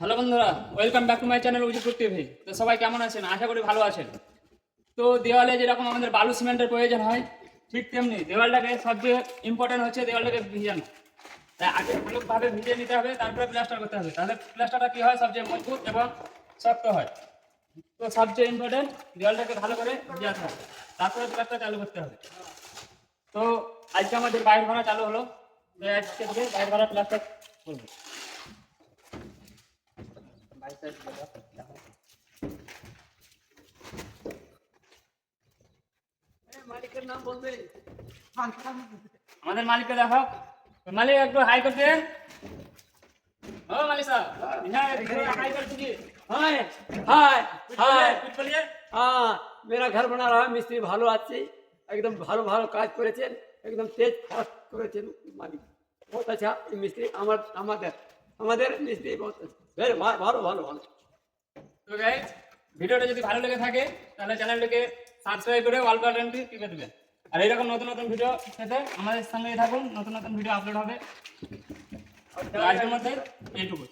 Hello বন্ধুরা, welcome back to my channel Ujipur TV. তো সবাই কেমন আছেন? আশা করি ভালো আছেন। তো দেওয়ালে যেরকম আমাদের বালু সিমেন্টের প্রয়োজন হয়, ঠিক তেমনি দেওয়ালটাকে সবচেয়ে ইম্পর্টেন্ট হচ্ছে দেওয়ালটাকে ভিজানো। তাই আগে ভালোভাবে ভিজিয়ে নিতে হবে, তারপরে প্লাস্টার করতে হবে। তাহলে প্লাস্টারটা কী হয়, সবচেয়ে মজবুত এবং শক্ত হয়। তো সবচেয়ে ইম্পর্টেন্ট দেওয়ালটাকে ভালো করে ভিজাতে হবে, তারপরে প্লাস্টার চালু করতে হবে। তো আজকে আমাদের বাইর ভাড়া চালু হলো। তো আজকে থেকে বাইর ভাড়া প্লাস্টার করবো। মালিকের নাম বলবে। আমাদের মালিককে দেখো, মালিক একটু হাই করতে। ও মালিক সাহেব, হ্যাঁ একটু হাই कर दीजिए। हाय हाय हाय कुछ बोलिए। हाँ मेरा घर बना रहा है, मिस्त्री ভালো আছে, একদম ভালো ভালো কাজ করেছেন, একদম তেজ ফাস্ট করেছেন মালিক। बहुत अच्छा মিস্ত্রি আমাদের মিস্ত্রি बहुत अच्छा, very ভালো ভালো ভালো। তো গাইস, ভিডিওটা যদি ভালো লেগে থাকে তাহলে চ্যানেলটাকে সাবস্ক্রাইব করে অল বাটনটি টিপে দিবেন। আর এরকম নতুন নতুন ভিডিও পেতে আমাদের সঙ্গেই থাকুন, নতুন নতুন ভিডিও আপলোড হবে। তো আজকের মধ্যে এইটুকু।